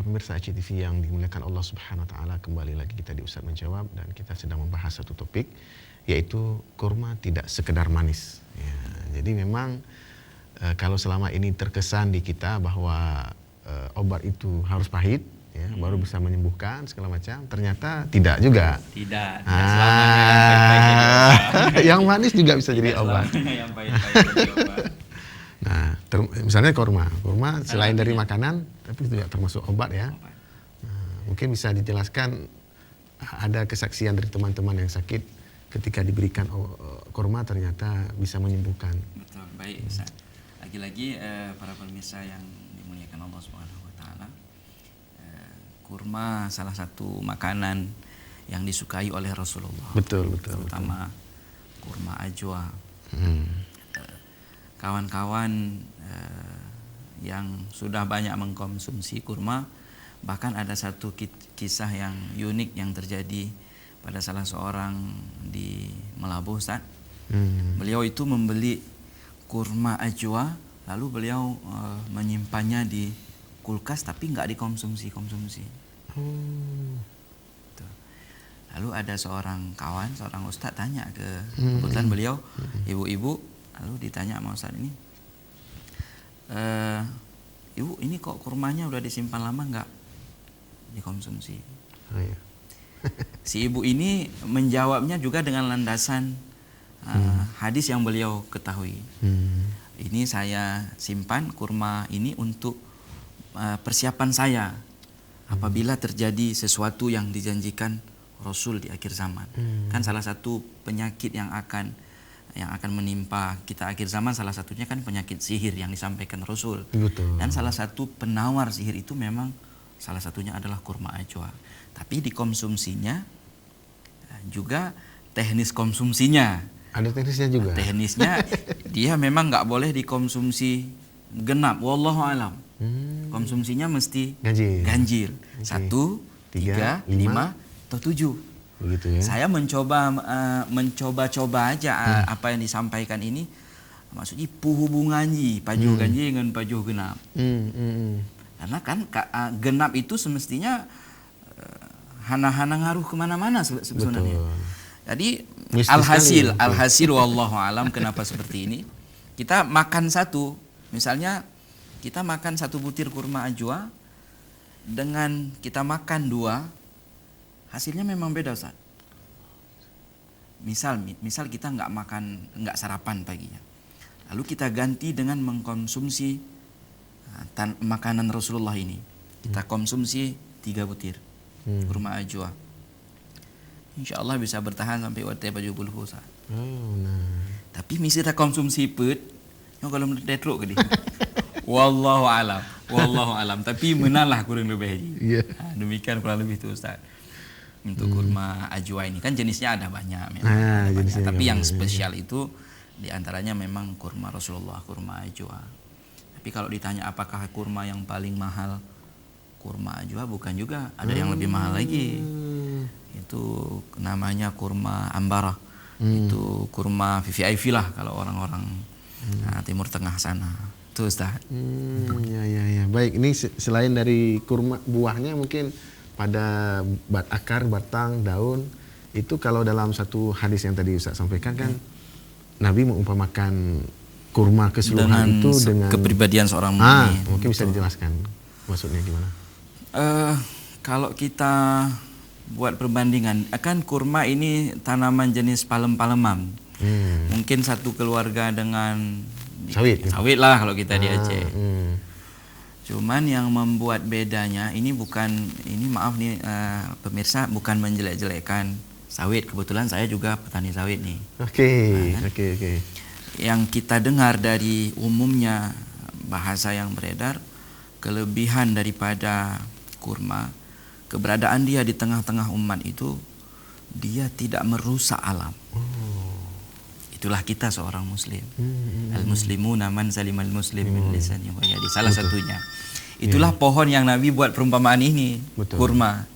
pemirsa ACTV yang dimuliakan Allah Subhanahu wa taala, kembali lagi kita di Ustaz Menjawab dan kita sedang membahas satu topik, yaitu kurma tidak sekedar manis. Ya, jadi memang kalau selama ini terkesan di kita bahwa obat itu harus pahit, ya, baru bisa menyembuhkan segala macam, ternyata tidak juga. Tidak selamanya yang pahit-pahit jadi obat. Yang manis juga bisa jadi obat. Yang pahit-pahit jadi obat. Nah, misalnya kurma selain dari makanan, tapi juga termasuk obat ya. Nah, mungkin bisa dijelaskan ada kesaksian dari teman-teman yang sakit ketika diberikan kurma ternyata bisa menyembuhkan. Betul, baik Ustaz. Lagi-lagi para pemirsa yang dimuliakan Allah Subhanahu wa taala, kurma salah satu makanan yang disukai oleh Rasulullah. Betul. Terutama kurma ajwa. Kawan-kawan yang sudah banyak mengkonsumsi kurma, bahkan ada satu kisah yang unik yang terjadi pada salah seorang di Melabuh, Ustaz. Beliau itu membeli kurma ajwa, lalu beliau menyimpannya di kulkas tapi nggak dikonsumsi. Lalu ada seorang kawan, seorang ustadz tanya ke kebetulan beliau ibu-ibu, lalu ditanya sama ustadz ini, ibu ini kok kurmanya udah disimpan lama nggak dikonsumsi? Oh, iya. Si ibu ini menjawabnya juga dengan landasan hadis yang beliau ketahui. Ini saya simpan kurma ini untuk persiapan saya apabila terjadi sesuatu yang dijanjikan Rasul di akhir zaman. Kan salah satu penyakit yang akan menimpa kita akhir zaman, salah satunya kan penyakit sihir yang disampaikan Rasul. Betul. Dan salah satu penawar sihir itu memang salah satunya adalah kurma ajwa. Tapi dikonsumsinya juga teknis konsumsinya. Ada teknisnya juga. Teknisnya dia memang nggak boleh dikonsumsi genap. Wallahu alam. Konsumsinya mesti ganjil. Okay. 1, 3, 5 atau 7. Begitu ya. Saya mencoba aja apa yang disampaikan ini. Maksudnya puhubunganji pajuh ganjil dengan pajuh genap. Karena kan genap itu semestinya hana-hana ngaruh kemana-mana sebenarnya. Jadi alhasil wallahu alam kenapa seperti ini. Kita makan satu, misalnya kita makan 1 butir kurma ajwa dengan kita makan 2, hasilnya memang beda, Ustaz. Misal kita nggak sarapan paginya, lalu kita ganti dengan mengkonsumsi makanan Rasulullah ini. Kita konsumsi 3 butir kurma ajwa, insya Allah bisa bertahan sampai waktu baju bulu, Ustaz. Tapi mesti kita konsumsi pet, kalau detruk ke dia. Wallahu alam. Tapi menalah kurang lebih. Demikian kurang lebih itu, Ustaz. Untuk kurma ajwa ini kan jenisnya ada banyak, tapi yang spesial itu diantaranya memang kurma Rasulullah, kurma ajwa. Tapi kalau ditanya apakah kurma yang paling mahal kurma ajwa, bukan juga, ada yang lebih mahal lagi. Itu namanya kurma ambara. Itu kurma VVIP lah kalau orang-orang Timur Tengah sana. Itu, Ustaz. Ya. Baik, ini selain dari kurma buahnya, mungkin pada akar, batang, daun, itu kalau dalam satu hadis yang tadi Ustaz sampaikan kan Nabi mengumpamakan kurma keseluruhan itu dengan kepribadian seorang mukmin. Mungkin bisa dijelaskan maksudnya gimana? Kalau kita buat perbandingan, kan kurma ini tanaman jenis palem-palemam. Mungkin satu keluarga dengan sawit lah kalau kita di Aceh. Cuman yang membuat bedanya ini maaf nih pemirsa, bukan menjelek-jelekkan sawit. Kebetulan saya juga petani sawit nih. Oke. Yang kita dengar dari umumnya bahasa yang beredar, kelebihan daripada kurma, keberadaan dia di tengah-tengah umat itu, dia tidak merusak alam. Itulah kita seorang muslim. Al-muslimuna man salimal muslim min lisani wa yadi. Salah satunya. Itulah pohon yang Nabi buat perumpamaan ini, kurma.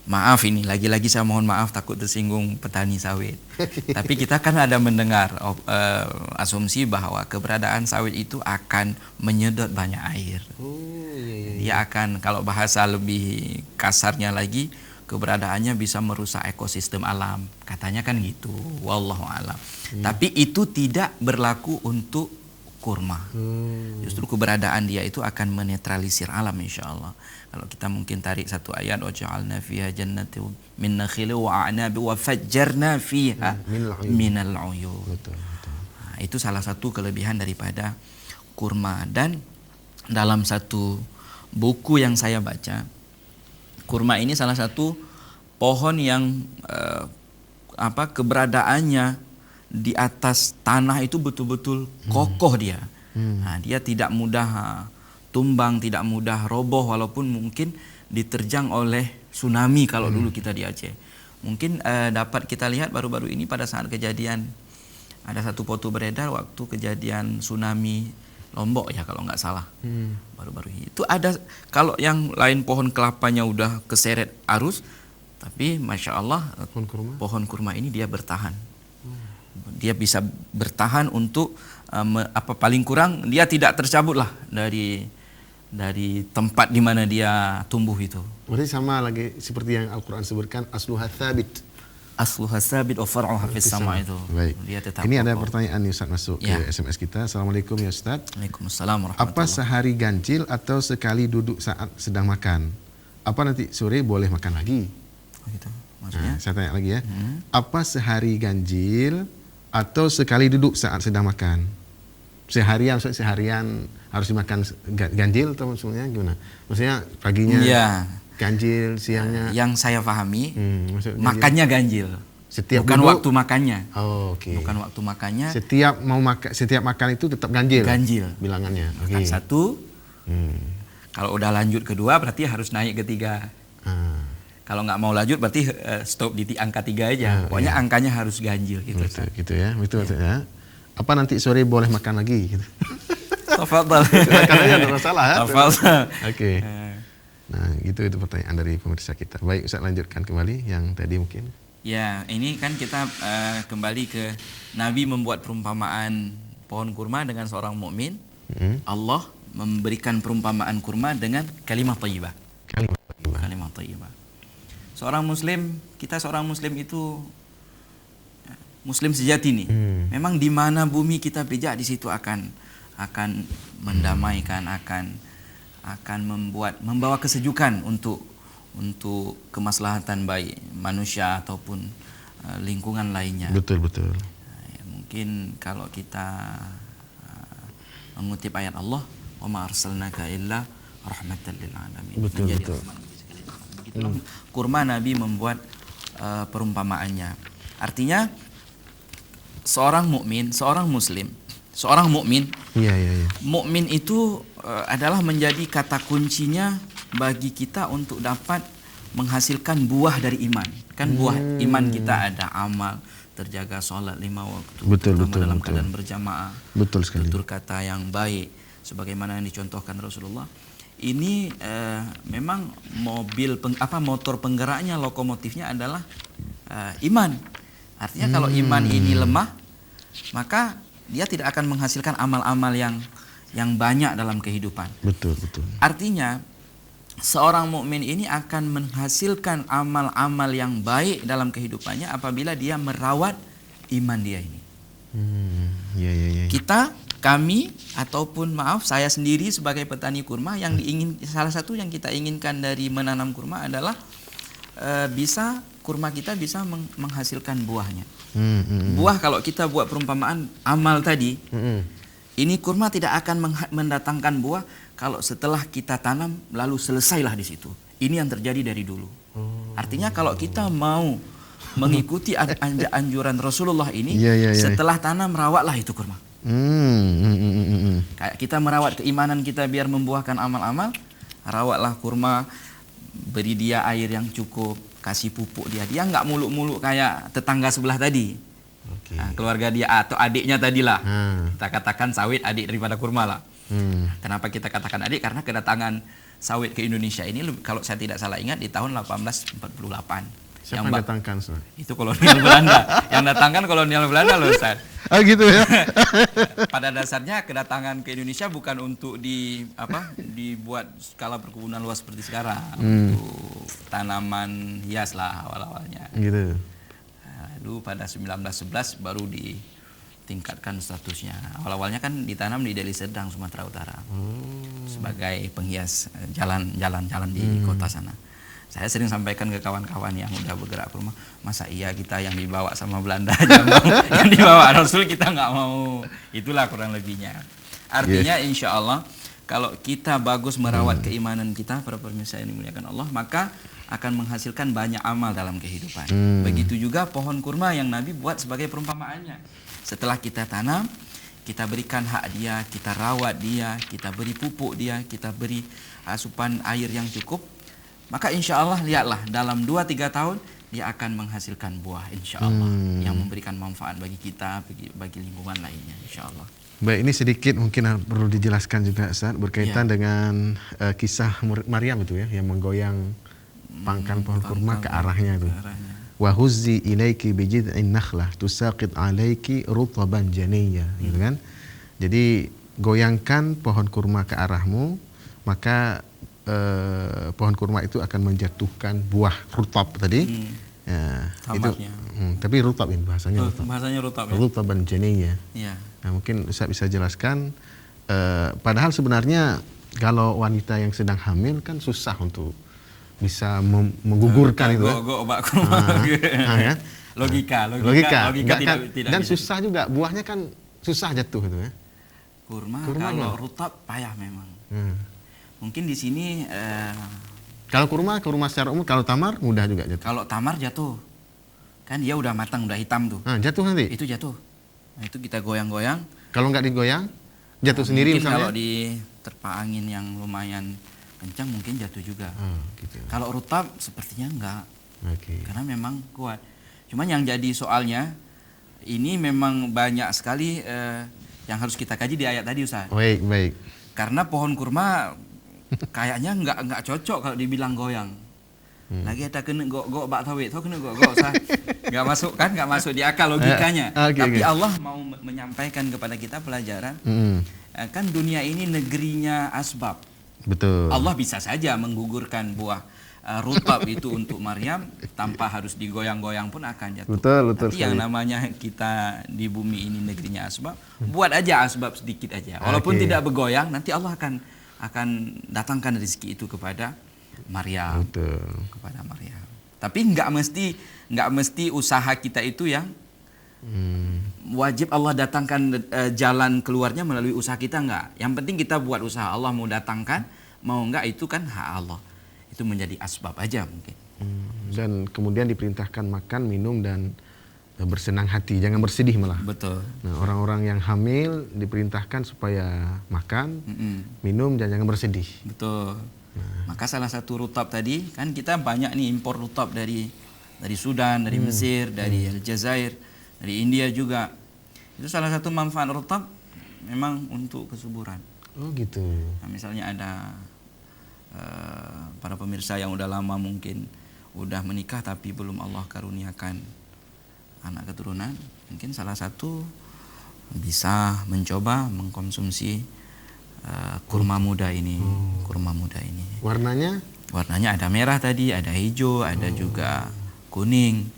Maaf ini, lagi-lagi saya mohon maaf takut tersinggung petani sawit. Tapi kita kan ada mendengar asumsi bahwa keberadaan sawit itu akan menyedot banyak air. Dia akan, kalau bahasa lebih kasarnya lagi, keberadaannya bisa merusak ekosistem alam. Katanya kan gitu, wallahu alam. Tapi itu tidak berlaku untuk kurma. Justru keberadaan dia itu akan menetralisir alam insya Allah. Kalau kita mungkin tarik satu ayat, wa ja'alna fiha jannatin min nakhili wa a'nabi wa fajjarna fiha minal uyun. Nah, itu salah satu kelebihan daripada kurma. Dan dalam satu buku yang saya baca, kurma ini salah satu pohon yang keberadaannya di atas tanah itu betul-betul kokoh dia. Nah, dia tidak mudah tumbang, tidak mudah roboh walaupun mungkin diterjang oleh tsunami kalau dulu kita di Aceh. Mungkin dapat kita lihat baru-baru ini pada saat kejadian, ada satu foto beredar waktu kejadian tsunami Lombok ya kalau nggak salah. Baru-baru ini. Itu ada, kalau yang lain pohon kelapanya udah keseret arus, tapi Masya Allah pohon kurma ini dia bertahan. Dia bisa bertahan untuk paling kurang dia tidak tercabut lah dari tempat di mana dia tumbuh itu. Berarti sama lagi seperti yang Al-Quran sebutkan, asluha tsabit. Asluha tsabit wa far'uha fis sama itu. Baik. Dia tetap Ini ada kokoh. pertanyaan nih Ustaz masuk ke SMS kita. Assalamualaikum ya Ustaz. Waalaikumsalam warahmatullahi Apa sehari ganjil atau sekali duduk saat sedang makan? Apa nanti sore boleh makan lagi? gitu. Maksudnya? Nah, saya tanya lagi ya. Apa sehari ganjil atau sekali duduk saat sedang makan? Seharian, maksudnya seharian harus dimakan ganjil atau maksudnya gimana? Maksudnya paginya ganjil, siangnya? Yang saya pahami, makannya ganjil. Setiap bukan duduk, waktu makannya. Oh, oke. Bukan waktu makannya. Setiap makan itu tetap ganjil. Ganjil. Bilangannya. Makan satu. Kalau udah lanjut kedua berarti harus naik ketiga. Kalau nggak mau lanjut berarti stop di angka 3 aja. Pokoknya angkanya harus ganjil gitu. Gitu ya. Betul ya. Apa nanti sore boleh makan lagi gitu. Tafadhal. Karena enggak masalah ya. Tafadhal. Oke. Nah, itu pertanyaan dari pemirsa kita. Baik, Ustaz lanjutkan kembali yang tadi mungkin. Ya, ini kan kita kembali ke Nabi membuat perumpamaan pohon kurma dengan seorang mukmin. Allah memberikan perumpamaan kurma dengan kalimat thayyibah. Kalimat thayyibah. Seorang muslim itu muslim sejati nih. Memang di mana bumi kita pijak di situ akan mendamaikan, akan membawa kesejukan untuk kemaslahatan baik manusia ataupun lingkungan lainnya. Betul. Ya, mungkin kalau kita mengutip ayat Allah, "Wa ma arsalnaka illa rahmatan lil alamin." Betul. Begitulah kurma Nabi membuat perumpamaannya. Artinya seorang mukmin, seorang muslim, seorang mukmin. Iya. Mukmin itu adalah menjadi kata kuncinya bagi kita untuk dapat menghasilkan buah dari iman. Kan buah iman kita ada amal, terjaga sholat 5 waktu, betul, dalam keadaan berjamaah, betul sekali, tutur kata yang baik, sebagaimana yang dicontohkan Rasulullah. Ini memang motor penggeraknya, lokomotifnya adalah iman. Artinya kalau iman ini lemah, maka dia tidak akan menghasilkan amal-amal yang banyak dalam kehidupan. Betul. Artinya seorang mukmin ini akan menghasilkan amal-amal yang baik dalam kehidupannya apabila dia merawat iman dia ini. Kami ataupun saya sendiri sebagai petani kurma yang salah satu yang kita inginkan dari menanam kurma adalah bisa kurma kita bisa menghasilkan buahnya. Buah kalau kita buat perumpamaan amal tadi, ini kurma tidak akan mendatangkan buah kalau setelah kita tanam lalu selesailah di situ. Ini yang terjadi dari dulu. Artinya kalau kita mau mengikuti anjuran Rasulullah ini, setelah tanam rawatlah itu kurma. Kayak kita merawat keimanan kita biar membuahkan amal-amal, rawatlah kurma, beri dia air yang cukup, kasih pupuk dia. Dia nggak muluk-muluk kayak tetangga sebelah tadi. Nah, keluarga dia atau adiknya tadilah. Kita katakan sawit adik daripada kurma lah. Kenapa kita katakan adik? Karena kedatangan sawit ke Indonesia ini kalau saya tidak salah ingat di tahun 1848. Siapa yang datangkan, Ustaz? Itu kolonial Belanda. Yang datangkan kolonial Belanda loh, Ustaz. Ah gitu ya. Pada dasarnya kedatangan ke Indonesia bukan untuk dibuat skala perkebunan luas seperti sekarang, untuk tanaman hias lah awal-awalnya. Gitu. Lalu pada 1911 baru ditingkatkan statusnya. Awal-awalnya kan ditanam di Deli Serdang, Sumatera Utara, sebagai penghias jalan-jalan di kota sana. Saya sering sampaikan ke kawan-kawan yang udah bergerak ke rumah, masa iya kita yang dibawa sama Belanda aja mau, yang dibawa Rasul kita nggak mau. Itulah kurang lebihnya. Artinya insya Allah kalau kita bagus merawat keimanan kita, para pemirsa yang dimuliakan Allah, maka akan menghasilkan banyak amal dalam kehidupan. Begitu juga pohon kurma yang Nabi buat sebagai perumpamaannya. Setelah kita tanam, kita berikan hak dia, kita rawat dia, kita beri pupuk dia, kita beri asupan air yang cukup, maka insya Allah lihatlah dalam 2-3 tahun dia akan menghasilkan buah insya Allah yang memberikan manfaat bagi kita, bagi lingkungan lainnya insya Allah. Baik, ini sedikit mungkin perlu dijelaskan juga, Ustaz, berkaitan dengan kisah Maryam itu ya, yang menggoyang pangkal pohon kurma ke arahnya itu. Wa huzzi ilaiki bijid'in nakhlah tusaqit alaiki rutaban janiyya, gitu kan. Jadi goyangkan pohon kurma ke arahmu, maka pohon kurma itu akan menjatuhkan buah rutab tadi. Ya, itu tapi rutab ini bahasanya rutab. Bahasanya rutab ya. Rutaban janiyya. Iya. Nah, mungkin Ustaz bisa jelaskan, padahal sebenarnya kalau wanita yang sedang hamil kan susah untuk bisa menggugurkan itu. Kan? Logika tidak dan bisa. Susah juga, buahnya kan susah jatuh itu ya. Kurma kalau rutab payah memang. Mungkin di sini kalau kurma secara umum, kalau tamar mudah juga jatuh. Kalau tamar jatuh, kan dia udah matang, udah hitam tuh. Jatuh nanti. Itu jatuh. Nah, itu kita goyang-goyang. Kalau nggak digoyang, jatuh sendiri mungkin misalnya. Kalau diterpa angin yang lumayan kencang mungkin jatuh juga. Gitu. Kalau rutab sepertinya enggak. Karena memang kuat. Cuman yang jadi soalnya ini memang banyak sekali yang harus kita kaji di ayat tadi, Ustaz. Baik. Karena pohon kurma kayaknya enggak cocok kalau dibilang goyang. Lagi ada kena gok bak tawit, kena gok sah. Enggak masuk di akal logikanya. Tapi Allah mau menyampaikan kepada kita pelajaran. Kan dunia ini negerinya asbab. Betul. Allah bisa saja menggugurkan buah rutab itu untuk Maryam tanpa harus digoyang-goyang pun akan jatuh. Betul Tapi yang namanya kita di bumi ini negerinya asbab, buat aja asbab sedikit aja. Walaupun tidak bergoyang, nanti Allah akan datangkan rezeki itu kepada Maryam. Betul. Kepada Maryam. Tapi nggak mesti usaha kita itu yang wajib Allah datangkan jalan keluarnya melalui usaha kita, enggak. Yang penting kita buat usaha. Allah mau datangkan, mau enggak itu kan hak Allah. Itu menjadi asbab aja mungkin. Dan kemudian diperintahkan makan, minum dan bersenang hati, jangan bersedih malah. Betul. Nah, orang-orang yang hamil diperintahkan supaya makan, minum dan jangan bersedih. Betul. Maka salah satu rutab tadi kan kita banyak nih impor rutab dari Sudan, dari Mesir, dari Aljazair, dari India juga. Itu salah satu manfaat rutab memang untuk kesuburan. Oh gitu. Nah, misalnya ada para pemirsa yang udah lama mungkin udah menikah tapi belum Allah karuniakan anak keturunan, mungkin salah satu bisa mencoba mengkonsumsi kurma muda ini. Kurma muda ini. Warnanya? Warnanya ada merah tadi, ada hijau, ada juga kuning.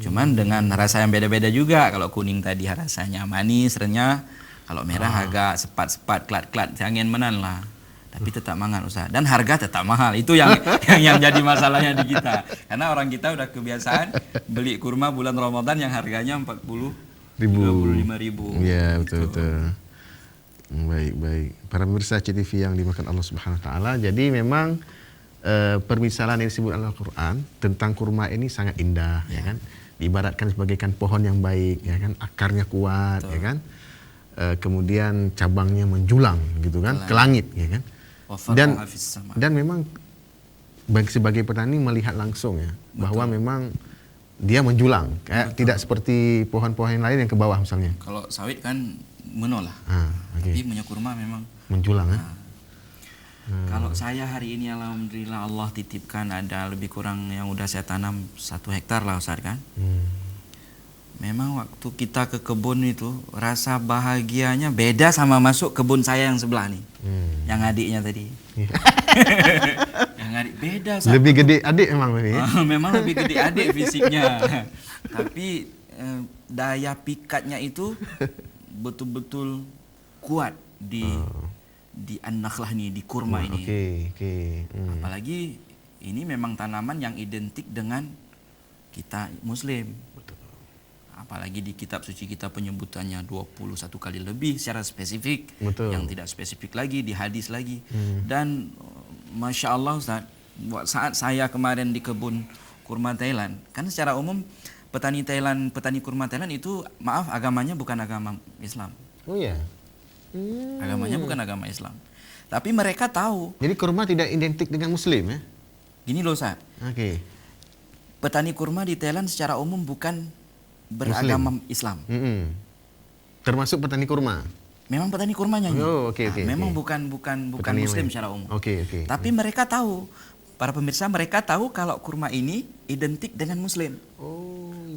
Cuman dengan rasa yang beda-beda juga. Kalau kuning tadi rasanya manis, renyah. Kalau merah agak sepat-sepat, klat-klat, jangan menan lah. Tapi tetap mangan Ustaz. Dan harga tetap mahal. Itu yang jadi masalahnya di kita. Karena orang kita udah kebiasaan beli kurma bulan Ramadan yang harganya 25.000. Iya, betul. Baik. Para pemirsa CTV yang dimakan Allah Subhanahu wa taala. Jadi memang permisalan yang disebut Al-Qur'an tentang kurma ini sangat indah, ya kan? Diibaratkan sebagaikan pohon yang baik, ya kan? Akarnya kuat, ya kan? Kemudian cabangnya menjulang gitu kan, ke langit, ya kan? Dan memang sebagai petani melihat langsung ya, bahwa memang dia menjulang, kayak tidak seperti pohon-pohon lain yang ke bawah misalnya. Kalau sawit kan menolak, tapi punya kurma memang menjulang. Kalau saya hari ini alhamdulillah Allah titipkan ada lebih kurang yang udah saya tanam 1 hektar lah Ustaz kan. Memang waktu kita ke kebun itu rasa bahagianya beda sama masuk kebun saya yang sebelah nih. Yang adiknya tadi. Yang adik beda. Lebih gede adik memang tadi. Memang lebih gede adik fisiknya. Tapi daya pikatnya itu betul-betul kuat di an-nakhlah nih, di kurma ini. Apalagi ini memang tanaman yang identik dengan kita Muslim. Apalagi di kitab suci kita penyebutannya 21 kali lebih secara spesifik. Yang tidak spesifik lagi di hadis lagi. Dan Masya Allah Ustaz, saat saya kemarin di kebun kurma Thailand, kan secara umum petani kurma Thailand itu maaf agamanya bukan agama Islam. Oh iya. Agamanya bukan agama Islam. Tapi mereka tahu. Jadi kurma tidak identik dengan Muslim ya? Gini loh Ustaz. Petani kurma di Thailand secara umum bukan beragama Islam. Termasuk petani kurma. Memang petani kurmanya. Memang bukan petani Muslim secara umum. Tapi Hmm. mereka tahu, para pemirsa mereka tahu kalau kurma ini identik dengan Muslim.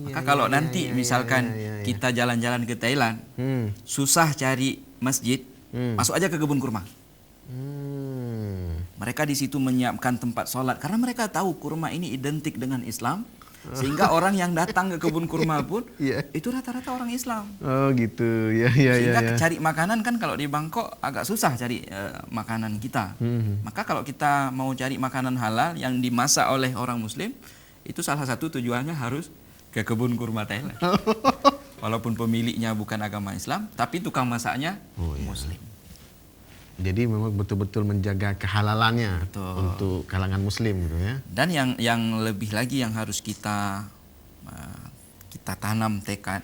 Maka kalau nanti misalkan kita jalan-jalan ke Thailand, susah cari masjid, masuk aja ke kebun kurma. Mereka di situ menyiapkan tempat sholat karena mereka tahu kurma ini identik dengan Islam. Sehingga orang yang datang ke kebun kurma pun itu rata-rata orang Islam. Oh gitu, Sehingga cari makanan kan kalau di Bangkok agak susah cari makanan kita. Maka kalau kita mau cari makanan halal yang dimasak oleh orang Muslim, itu salah satu tujuannya harus ke kebun kurma Thailand. Walaupun pemiliknya bukan agama Islam, tapi tukang masaknya Muslim. Jadi memang betul-betul menjaga kehalalannya untuk kalangan Muslim gitu ya. Dan yang lebih lagi yang harus kita tanam tekad,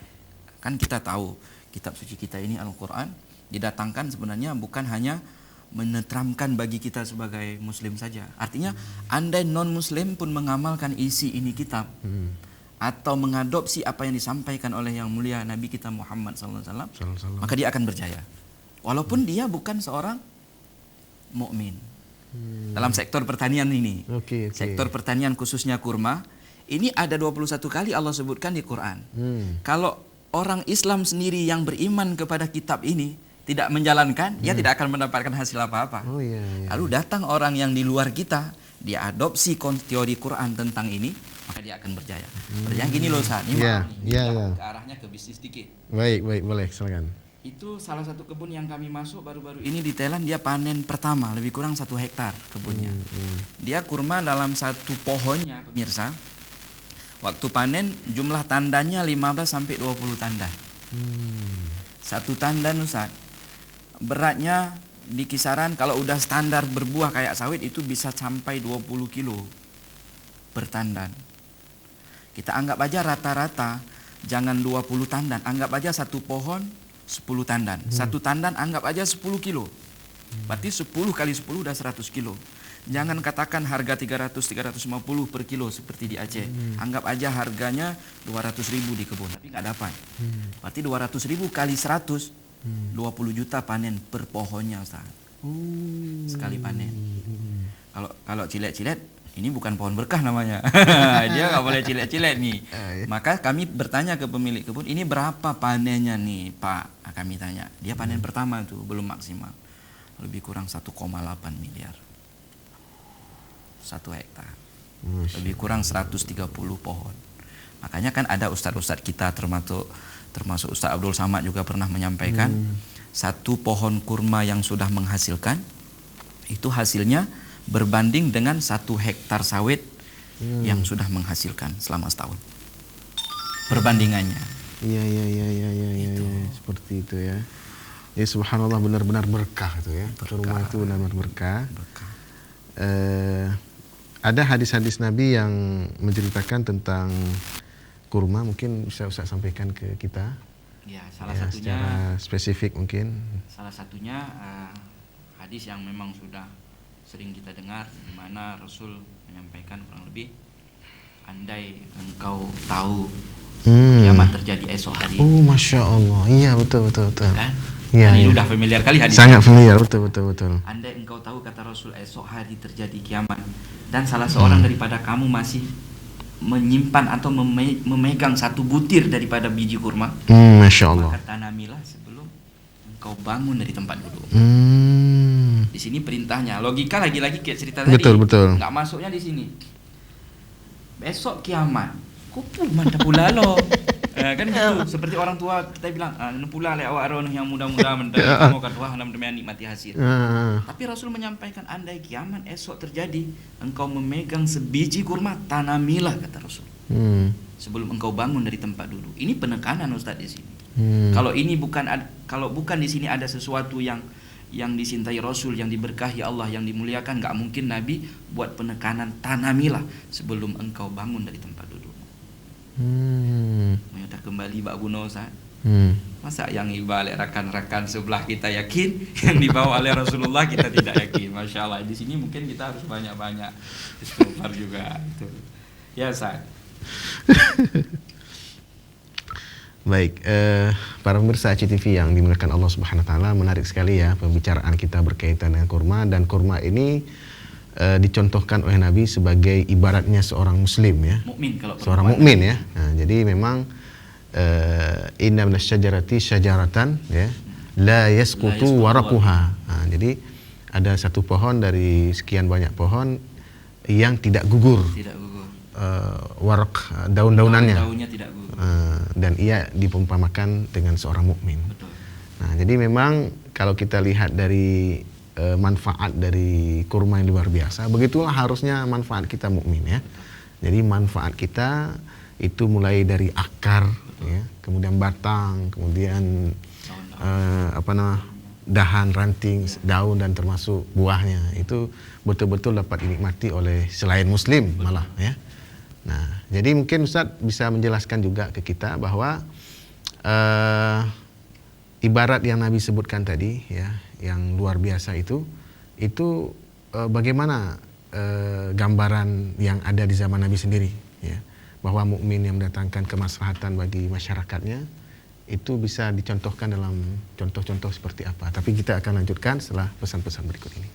kan kita tahu kitab suci kita ini Al-Quran didatangkan sebenarnya bukan hanya menetramkan bagi kita sebagai Muslim saja. Artinya andai non-Muslim pun mengamalkan isi ini kitab atau mengadopsi apa yang disampaikan oleh yang mulia Nabi kita Muhammad SAW, maka dia akan berjaya. Walaupun dia bukan seorang mukmin. Dalam sektor pertanian ini. Sektor pertanian khususnya kurma, ini ada 21 kali Allah sebutkan di Quran. Kalau orang Islam sendiri yang beriman kepada kitab ini tidak menjalankan, dia tidak akan mendapatkan hasil apa-apa. Lalu datang orang yang di luar kita, dia adopsi teori Quran tentang ini, maka dia akan berjaya. Berjaya gini loh Ustaz, ini ke arahnya ke bisnis dikit. Baik, boleh, silakan. Itu salah satu kebun yang kami masuk baru-baru ini di Thailand, dia panen pertama lebih kurang 1 hektar kebunnya. Dia kurma dalam satu pohonnya pemirsa. Waktu panen jumlah tandannya 15 sampai 20 tandan. Satu tandan Ustaz. Beratnya di kisaran kalau udah standar berbuah kayak sawit itu bisa sampai 20 kilo per tandan. Kita anggap aja rata-rata jangan 20 tandan, anggap aja satu pohon 10 tandan. Satu tandan anggap aja 10 kilo. Berarti 10 kali 10 udah 100 kilo. Jangan katakan harga 300-350 per kilo seperti di Aceh. Anggap aja harganya 200.000 di kebun, tapi nggak dapat. Berarti 200.000 kali 100, 20 juta panen per pohonnya Ustaz. Sekali panen. Kalau cilet-cilet, ini bukan pohon berkah namanya. Dia nggak boleh cilet-cilet nih. Maka kami bertanya ke pemilik kebun, ini berapa panennya nih Pak? Kami tanya. Dia panen pertama tuh belum maksimal. Lebih kurang 1,8 miliar. 1 hektar. Lebih kurang 130 pohon. Makanya kan ada ustadz-ustadz kita termasuk Ustadz Abdul Samad juga pernah menyampaikan, satu pohon kurma yang sudah menghasilkan itu hasilnya berbanding dengan 1 hektar sawit yang sudah menghasilkan selama setahun. Perbandingannya. Iya, seperti itu ya. Ya subhanallah, benar-benar berkah itu ya. Kurma itu benar-benar berkah. Ada hadis-hadis Nabi yang menceritakan tentang kurma, mungkin bisa Ustaz sampaikan ke kita. Ya, salah satunya secara spesifik mungkin. Salah satunya hadis yang memang sudah sering kita dengar, di mana Rasul menyampaikan kurang lebih, andai engkau tahu kiamat terjadi esok hari. Oh, Masya Allah. Iya, betul. Kan? Iya, Ini iya. udah familiar kali hadis. Sangat familiar, betul, betul, betul. Andai engkau tahu, kata Rasul, esok hari terjadi kiamat dan salah seorang daripada kamu masih menyimpan atau memegang satu butir daripada biji kurma, Masya Allah. maka tanamilah sebelum engkau bangun dari tempat duduk. Di sini perintahnya, logika lagi-lagi kayak cerita tadi. Betul, betul. Nggak masuknya di sini. Besok kiamat, kupu mantap pula lo. Kan gitu, seperti orang tua kita bilang, pula le awak aron yang muda-muda mentah, kamu kan wah nam demi nikmati hasil. Tapi Rasul menyampaikan, andai kiamat esok terjadi, engkau memegang sebiji kurma, tanamilah, kata Rasul. Sebelum engkau bangun dari tempat duduk. Ini penekanan Ustaz di sini. Kalau ini kalau bukan di sini ada sesuatu yang dicintai Rasul, yang diberkahi Allah, yang dimuliakan, nggak mungkin Nabi buat penekanan tanamilah sebelum engkau bangun dari tempat duduk. Kita kembali Mbak Guno, Ustaz. Masa yang ibalik rekan-rekan sebelah kita yakin, yang dibawa oleh Rasulullah kita tidak yakin. Masya Allah. Di sini mungkin kita harus banyak-banyak istighfar juga. Itu. Ya, Ustaz. Baik, para pemirsa CTV yang dimuliakan Allah Subhanahu Wa Taala, menarik sekali ya pembicaraan kita berkaitan dengan kurma, dan kurma ini dicontohkan oleh Nabi sebagai ibaratnya seorang Muslim ya, mukmin, kalau seorang mukmin ya. Nah, jadi memang inna minasyajarati syajaratan ya la yasqutu waraquha. Nah, jadi ada satu pohon dari sekian banyak pohon yang tidak gugur. Warak daun-daunannya. Daunnya tidak gugur. Dan ia diperumpamakan dengan seorang mukmin. Nah, jadi memang kalau kita lihat dari manfaat dari kurma yang luar biasa, begitulah harusnya manfaat kita mukmin ya. Jadi manfaat kita itu mulai dari akar ya, kemudian batang, kemudian dahan, ranting, daun, dan termasuk buahnya, itu betul-betul dapat dinikmati oleh selain muslim malah ya. Nah, jadi mungkin Ustaz bisa menjelaskan juga ke kita bahwa ibarat yang Nabi sebutkan tadi ya, yang luar biasa itu bagaimana gambaran yang ada di zaman Nabi sendiri ya, bahwa mukmin yang mendatangkan kemaslahatan bagi masyarakatnya itu bisa dicontohkan dalam contoh-contoh seperti apa. Tapi kita akan lanjutkan setelah pesan-pesan berikut ini.